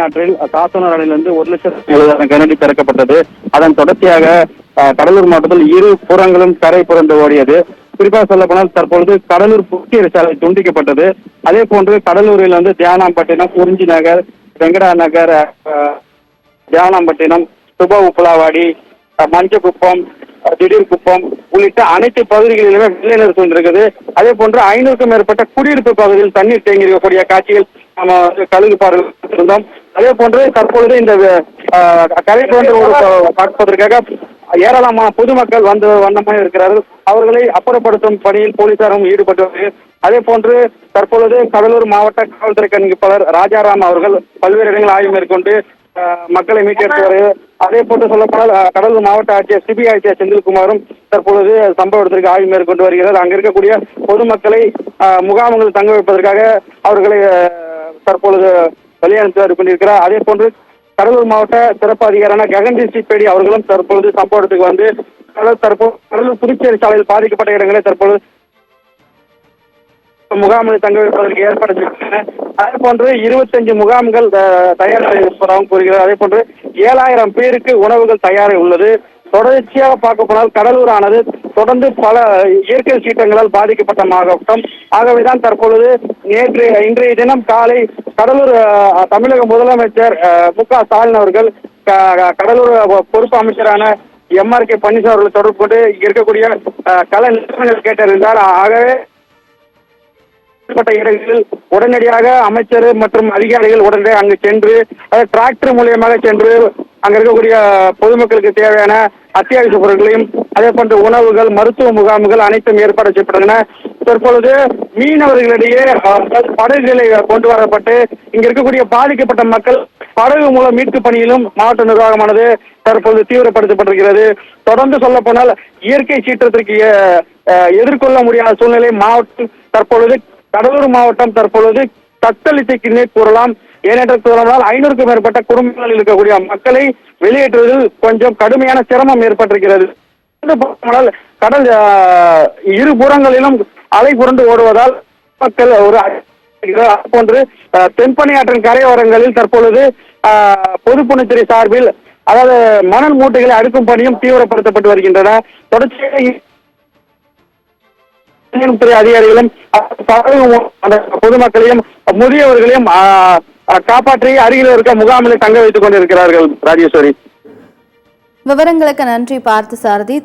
ஆற்றில் காசனூர் அணையிலிருந்து 1,70,000 கனஅடி திறக்கப்பட்டது. அதன் தொடர்ச்சியாக கடலூர் மாவட்டத்தில் இரு புறங்களும் கரை புரண்டு ஓடியது. குறிப்பாக சொல்ல போனால் தற்பொழுது கடலூர் புக்கிய சாலை துண்டிக்கப்பட்டது. அதே போன்று கடலூரில் வந்து தியானாம்பட்டினம், குறிஞ்சி நகர், வெங்கடா நகர், தியானாம்பட்டினம், சுப உப்பலாவாடி, மஞ்சக்குப்பம், திடீர் குப்பம் உள்ளிட்ட அனைத்து பகுதிகளிலுமே வெள்ளை நிறு சூழ்ந்திருக்குது. அதே போன்று 500க்கும் மேற்பட்ட குடியிருப்பு பகுதியில் தண்ணீர் தேங்கி இருக்கக்கூடிய காட்சிகள் நம்ம கழுகு பார்த்திருந்தோம். அதே போன்று தற்பொழுது இந்த கரை புரண்டு பார்ப்பதற்காக ஏராளமான பொதுமக்கள் வந்து வண்ணமாக இருக்கிறார்கள். அவர்களை அப்புறப்படுத்தும் பணியில் போலீசாரும் ஈடுபட்டு. அதே போன்று தற்பொழுது கடலூர் மாவட்ட காவல்துறை கண்காணிப்பாளர் ராஜாராம் அவர்கள் பல்வேறு இடங்களில் ஆய்வு மேற்கொண்டு மக்களை மீட்டெடுத்து வருகிறது. அதே போன்று சொல்லப்போனால் கடலூர் மாவட்ட ஆட்சியர் சிபி ஆட்சியர் செந்தில்குமாரும் தற்பொழுது சம்பவ இடத்திற்கு ஆய்வு மேற்கொண்டு வருகிறார். அங்க இருக்கக்கூடிய பொதுமக்களை முகாம்களில் தங்க வைப்பதற்காக அவர்களை தற்பொழுது வழியனுப்பி கொண்டிருக்கிறார். அதே போன்று கடலூர் மாவட்ட சிறப்பு அதிகாரியான ககன்தீப் சிங் அவர்களும் தற்பொழுது சம்பவ இடத்துக்கு வந்து கடலூர் புதுச்சேரி சாலையில் பாதிக்கப்பட்ட இடங்களை தற்பொழுது முகாம்களில் தங்க வைப்பதற்கு ஏற்பாடு செய்துள்ளன. அதே போன்று 25 முகாம்கள் தயார் இருப்பதாகவும் கூறுகிறது. அதே போன்று 7,000 பேருக்கு உணவுகள் தயாராக உள்ளது. தொடர்ச்சியாக பார்க்க போனால் கடலூர் ஆனது தொடர்ந்து பல இயற்கை சீற்றங்களால் பாதிக்கப்பட்ட மாவட்டம். ஆகவேதான் தற்பொழுது இன்றைய தினம் காலை கடலூர் தமிழக முதலமைச்சர் மு.க. ஸ்டாலின் அவர்கள் கடலூர் பொறுப்பு அமைச்சரான MRK பன்னீர்செல்வம் அவர்களை தொடர்பு கொண்டு இருக்கக்கூடிய கள நிறுவனங்கள் கேட்டறிந்தார். ஆகவே இடங்களில் உடனடியாக அமைச்சர் மற்றும் அதிகாரிகள் உடனடியாக அங்கு சென்று டிராக்டர் மூலியமாக சென்று அங்க இருக்கக்கூடிய பொதுமக்களுக்கு தேவையான அத்தியாவசிய பொருட்களையும் அதே போன்ற உணவுகள், மருத்துவ முகாம்கள் அனைத்தும் ஏற்பாடு செய்யப்பட்டன. தற்பொழுது மீனவர்களிடையே படகுகளை கொண்டு வரப்பட்டு இங்க இருக்கக்கூடிய பாதிக்கப்பட்ட மக்கள் படகு மூலம் மீட்பு பணியிலும் மாவட்ட நிர்வாகமானது தற்பொழுது தீவிரப்படுத்தப்பட்டிருக்கிறது. தொடர்ந்து சொல்ல போனால் இயற்கை சீற்றத்திற்கு எதிர்கொள்ள முடியாத சூழ்நிலை மாவட்டம் தற்பொழுது கடலூர் மாவட்டம் தற்பொழுது தத்தளித்தே கூறலாம். ஏனென்று கூறினால் 500க்கும் மேற்பட்ட குடும்பங்களில் இருக்கக்கூடிய மக்களை வெளியேற்றுவதில் கொஞ்சம் கடுமையான சிரமம் ஏற்பட்டிருக்கிறது. கடல் இரு புறங்களிலும் அலை புரண்டு ஓடுவதால் மக்கள் போன்று தென்பெண்ணை ஆற்றின் கரையோரங்களில் தற்பொழுது பொதுப்பணித்துறை சார்பில் அதாவது மணல் மூட்டைகளை அடுக்கும் பணியும் தீவிரப்படுத்தப்பட்டு வருகின்றன. தொடர்ச்சியாக துறை அதிகாரிகளும் பொதுமக்களையும் முதியவர்களையும் காப்பாற்றி அருகில் இருக்க முகாமில் தங்க வைத்துக் கொண்டிருக்கிறார்கள். ராஜேஸ்வரி, விவரங்களுக்கு நன்றி பார்த்த சாரதி.